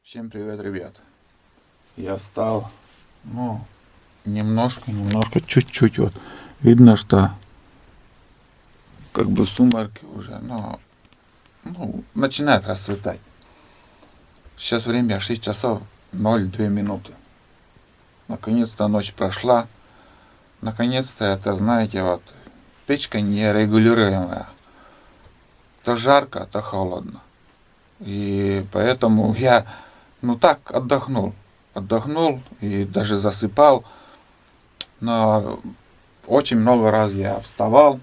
Всем привет, ребят. Я встал, немножко, чуть-чуть вот. Видно, что как бы сумерки уже, но начинает расцветать. Сейчас время 6 часов 02 минуты. Наконец-то ночь прошла. Наконец-то это, знаете, вот, печка нерегулируемая. То жарко, то холодно. И поэтому я, так отдохнул. Отдохнул и даже засыпал. Но очень много раз я вставал.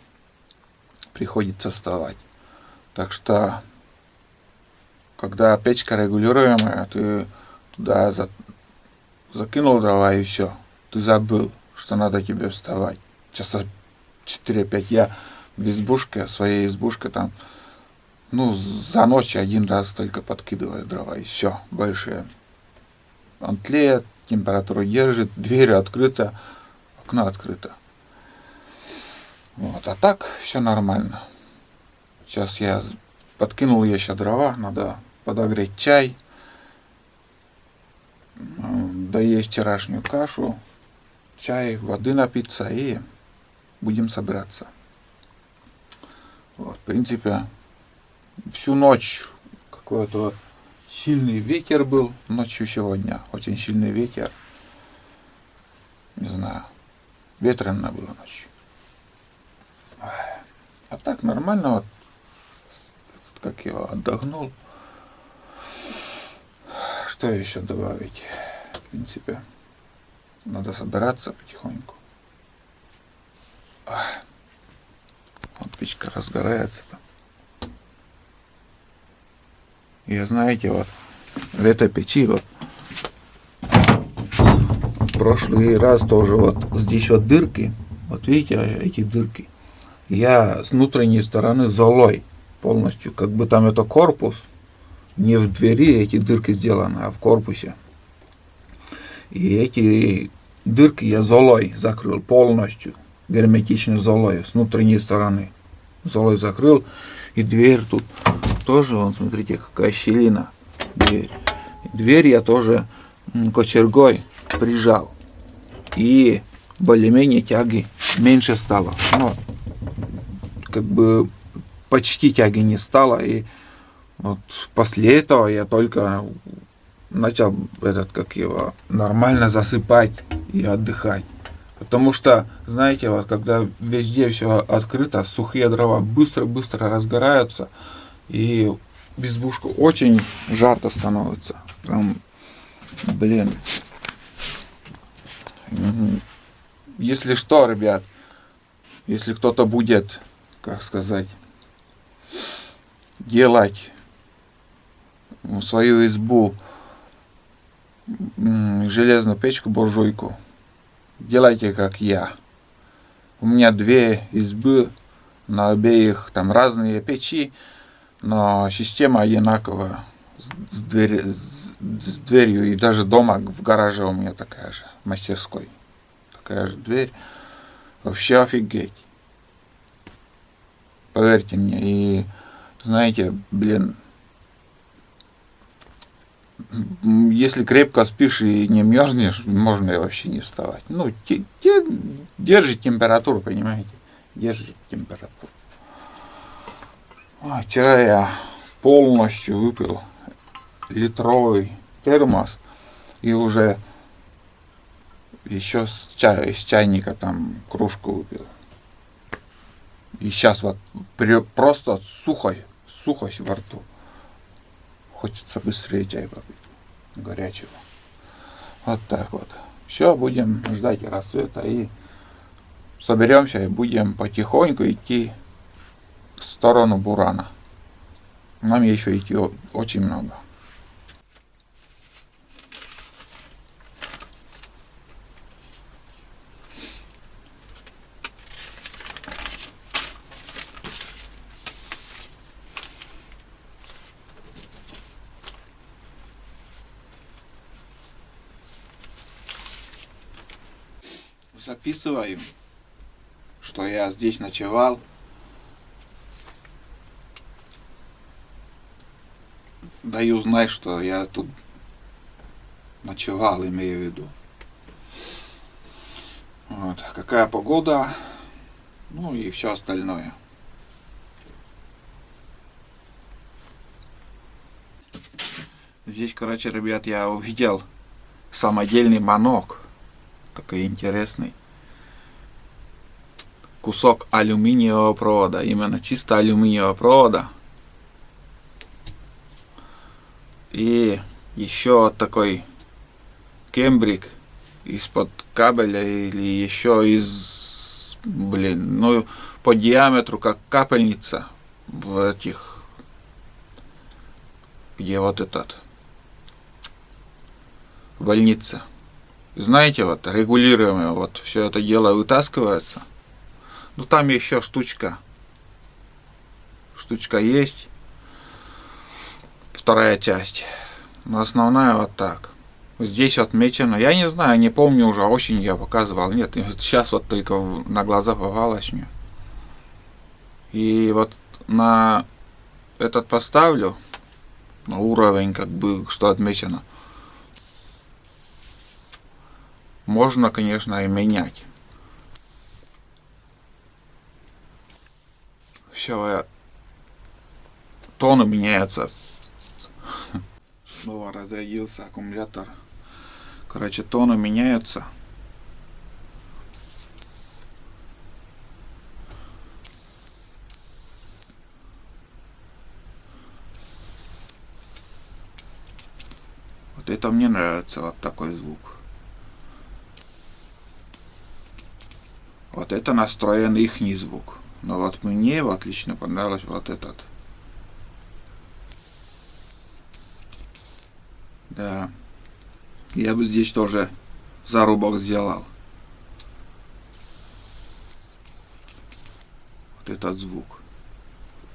Приходится вставать. Так что, когда печка регулируемая, ты туда закинул дрова и все. Ты забыл, что надо тебе вставать. Часа 4-5 я в избушке, своей избушке там, за ночь один раз только подкидываю дрова и все. Больше он тлеет, температуру держит, дверь открыта, окно открыто. Вот, а так все нормально. Сейчас я подкинул еще дрова, надо подогреть чай, доесть вчерашнюю кашу, чай, воды напиться и будем собираться. Вот, в принципе, всю ночь какой-то сильный ветер был ночью сегодня, очень сильный ветер. Не знаю, ветрено было ночью. А так нормально, вот, как я отдохнул. Что еще добавить? В принципе, надо собираться потихоньку. Вот печка разгорается там. И знаете, вот в этой печи вот в прошлый раз тоже вот здесь вот дырки. Вот видите, эти дырки. Я с внутренней стороны золой полностью, как бы там это корпус, не в двери эти дырки сделаны, а в корпусе. И эти дырки я золой закрыл полностью, герметичной золой с внутренней стороны. Золой закрыл, и дверь тут тоже, вон, смотрите, какая щелина. Дверь я тоже кочергой прижал. И более-менее тяги меньше стало. Как бы почти тяги не стало. И вот после этого я только начал нормально засыпать и отдыхать. Потому что, знаете, вот когда везде все открыто, сухие дрова быстро разгораются, и в избушку очень жарко становится. Прям, Если что, ребят, если кто-то будет, делать свою избу, железную печку, буржуйку, делайте как я. У меня 2 избы, на обеих там разные печи, но система одинаковая с дверью, и даже дома в гараже у меня такая же, в мастерской такая же дверь. Вообще офигеть. Поверьте мне. И знаете, если крепко спишь и не мерзнешь, можно и вообще не вставать. Держит температуру, понимаете? Держит температуру. Вчера я полностью выпил литровый термос и уже еще из чайника там кружку выпил. И сейчас вот просто сухость во рту. Хочется быстрее чай попить, горячего. Вот так вот. Все, будем ждать рассвета и соберемся и будем потихоньку идти в сторону Бурана. Нам еще идти очень много. Записываю, что я здесь ночевал. Даю знать, что я тут Ночевал, имею в виду. Вот. Какая погода, ну и все остальное. Здесь, короче, ребят, я увидел самодельный манок. Такой интересный. Кусок алюминиевого провода. Именно чисто алюминиевого провода. И еще вот такой кембрик из-под кабеля или еще из, ну, по диаметру как капельница в этих, где вот этот, больница. Знаете, вот регулируемое, вот все это дело вытаскивается. Ну там еще штучка есть, вторая часть, но основная вот так. Здесь отмечено, я не знаю, не помню уже, очень я показывал, нет, сейчас вот только на глаза попалось мне. И вот на этот поставлю, на уровень, как бы, что отмечено. Можно, конечно, и менять. Все, тоны меняются. Снова разрядился аккумулятор. Короче, тоны меняются. Вот это мне нравится, вот такой звук. Вот это настроен ихний звук. Но вот мне вот отлично понравилось вот этот. Да. Я бы здесь тоже зарубок сделал. Вот этот звук.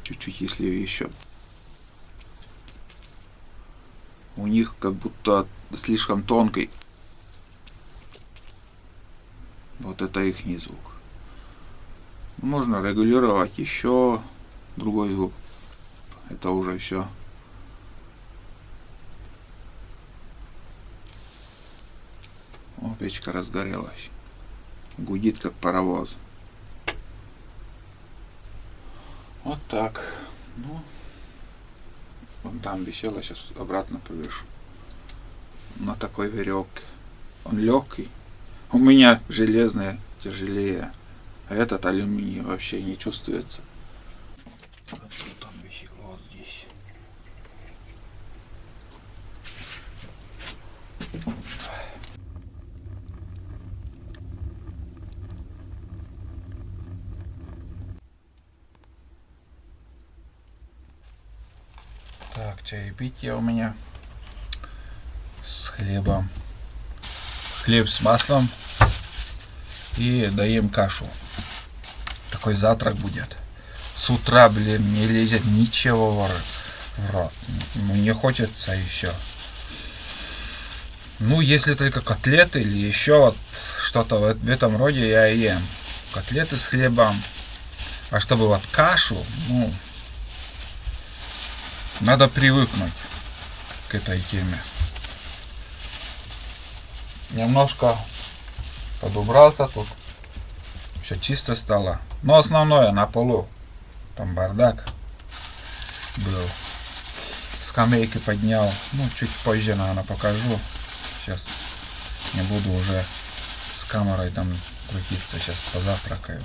Чуть-чуть, если еще. У них как будто слишком тонкий. Вот это ихний звук. Можно регулировать еще другой звук. Это уже все. О, печка разгорелась. Гудит как паровоз. Вот так. Ну, вон там висело, сейчас обратно повешу. На такой веревке. Он легкий. У меня железный, тяжелее. А этот алюминий вообще не чувствуется. Вот тут он висит, вот здесь. Так, чаепитие у меня с хлебом. Хлеб с маслом. И даем кашу. Такой завтрак будет. С утра, блин, не лезет ничего в рот. Мне хочется еще. Ну, если только котлеты или еще вот что-то в этом роде я и ем. Котлеты с хлебом. А чтобы вот кашу, ну, надо привыкнуть к этой теме. Немножко подубрался тут. Все чисто стало. Но основное на полу. Там бардак был. Скамейки поднял. Ну, чуть позже, наверное, покажу. Сейчас не буду уже с камерой там крутиться. Сейчас позавтракаю.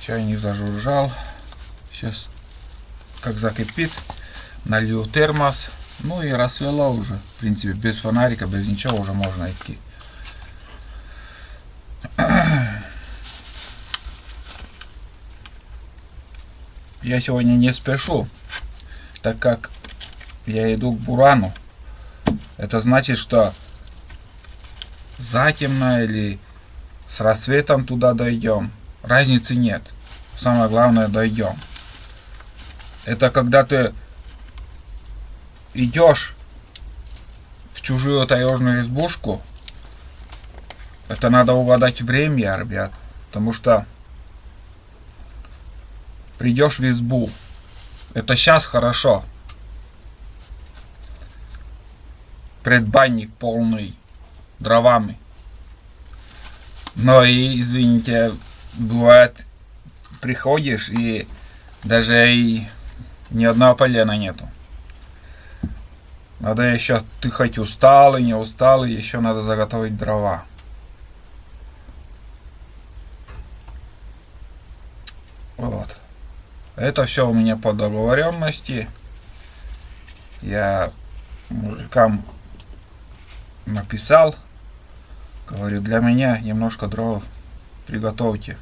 Чайник зажужжал. Сейчас как закипит, налью термос. Ну и рассвело уже. В принципе, без фонарика, без ничего уже можно идти. Я сегодня не спешу, так как я иду к Бурану. Это значит, что затемно или с рассветом туда дойдем. Разницы нет. Самое главное, дойдем. Это когда ты идешь в чужую таежную избушку. Это надо угадать время, ребят. Потому что придешь в избу. Это сейчас хорошо. предбанник полный дровами. Но и, извините, бывает, приходишь и даже и ни одного полена нету. Надо еще, ты хоть устал и не устал, еще надо заготовить дрова. Вот. Это все у меня по договоренности. Я мужикам написал. Говорю, для меня немножко дров приготовьте.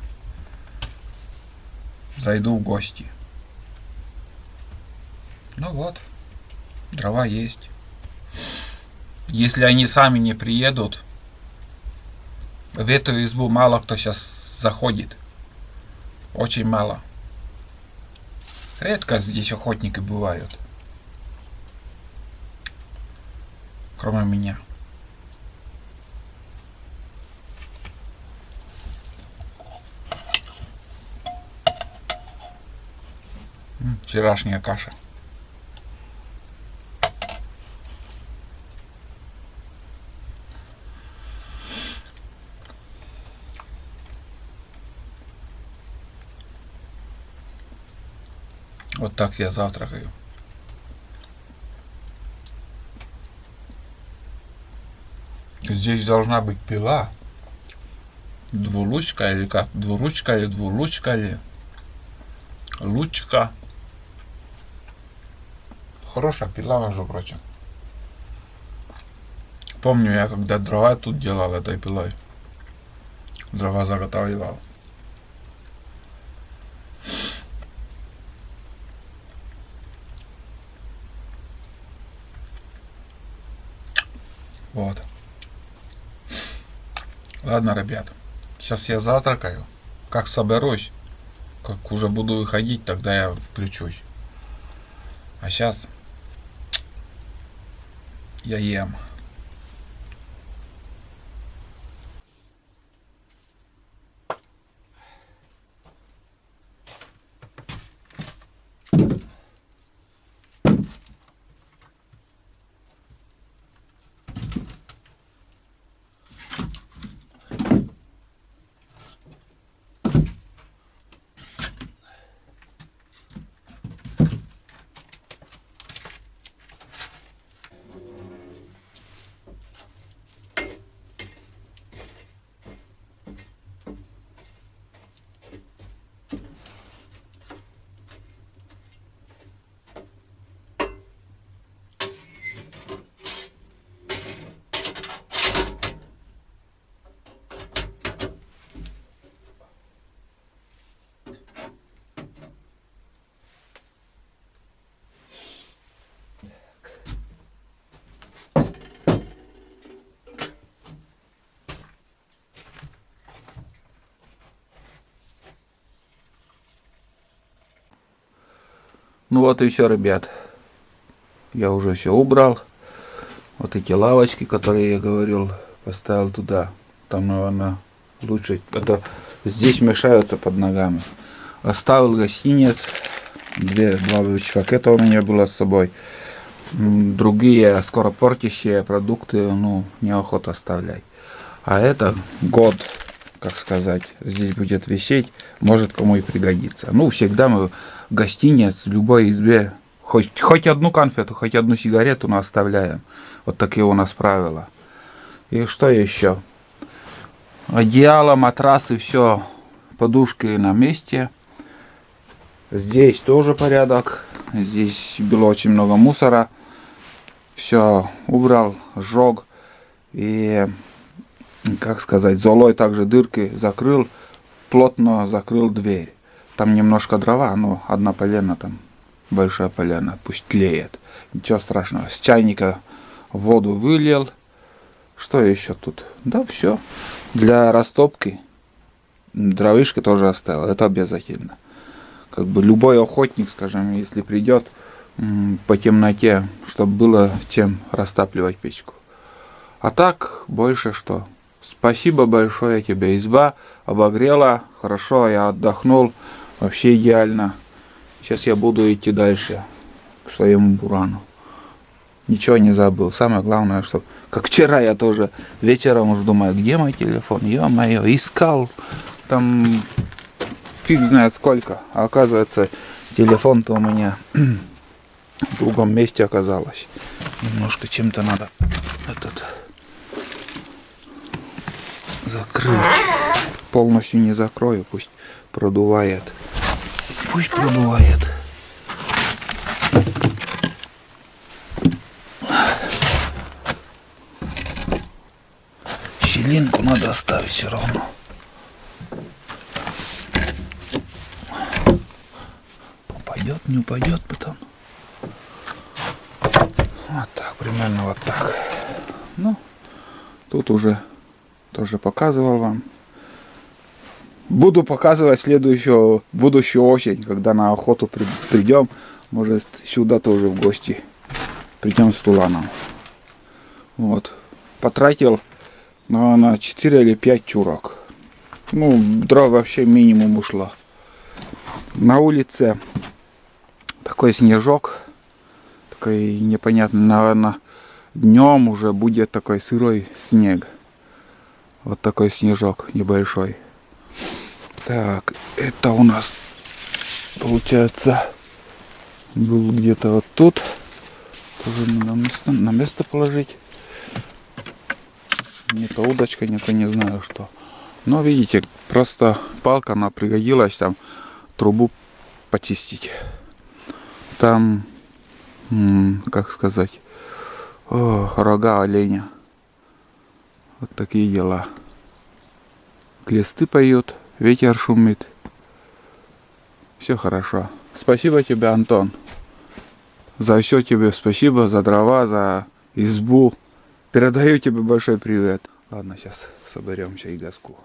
Зайду в гости. Ну вот. Дрова есть. Если они сами не приедут, в эту избу мало кто сейчас заходит. Очень мало. Редко здесь охотники бывают. Кроме меня. Вчерашняя каша. Вот так я завтракаю. Здесь должна быть пила. Двуручка или как? Двуручка или двуручка или лучка. Хорошая пила, между прочим. Помню, я когда дрова тут делал этой пилой. Дрова заготавливал. Вот. Ладно, ребят. Сейчас я завтракаю. Как соберусь, как уже буду выходить, тогда я включусь. А сейчас я ем. Ну вот и все, ребят. Я уже все убрал. Вот эти лавочки, которые я говорил, поставил туда. Там, наверное, лучше. Это здесь мешаются под ногами. Оставил гостиниц. Два пакета у меня было с собой. Другие скоропортящие продукты, ну, неохота оставлять. А это год, как сказать, здесь будет висеть, может кому и пригодится. Ну, всегда мы гостиниц в любой избе, хоть одну конфету, хоть одну сигарету, но оставляем. Вот такие у нас правила. И что еще? Одеяло, матрасы, все, подушки на месте. Здесь тоже порядок. Здесь было очень много мусора. Все убрал, сжег. И, как сказать, золой также дырки закрыл. Плотно закрыл дверь. Там немножко дрова, но одна полена там, большая полена, пусть тлеет. Ничего страшного. С чайника воду вылил. Что еще тут? Да все. Для растопки дровишки тоже оставил. Это обязательно. Как бы любой охотник, скажем, если придет по темноте, чтобы было чем растапливать печку. А так, больше что. Спасибо большое тебе, изба обогрела, хорошо, я отдохнул, вообще идеально. Сейчас я буду идти дальше к своему бурану. ничего не забыл. Самое главное, что как вчера я тоже вечером уже думаю, где мой телефон, ё-моё, искал там фиг знает сколько, а оказывается телефон-то у меня в другом месте оказалось. Немножко чем-то надо этот закрыть. Полностью не закрою, пусть продувает. Пусть продувает. Щелинку надо оставить все равно. Упадет, не упадет потом. Вот так, примерно вот так. Ну, тут уже тоже показывал вам. Буду показывать будущую осень, когда на охоту придем. Может, сюда тоже в гости придем с Туланом. Вот. Потратил, наверное, 4 или 5 чурок. Ну, дров вообще минимум ушло. На улице такой снежок. Такой непонятный, наверное, днем уже будет такой сырой снег. Вот такой снежок небольшой. Так, это у нас получается был где-то вот тут. Тоже на место положить. Не то удочка, не то не знаю что. Но видите, просто палка, она пригодилась там трубу почистить. Там, как сказать, рога оленя. Вот такие дела. Глисты поют, ветер шумит. Все хорошо. Спасибо тебе, Антон. За все тебе спасибо, за дрова, за избу. Передаю тебе большой привет. Ладно, сейчас соберемся и газку.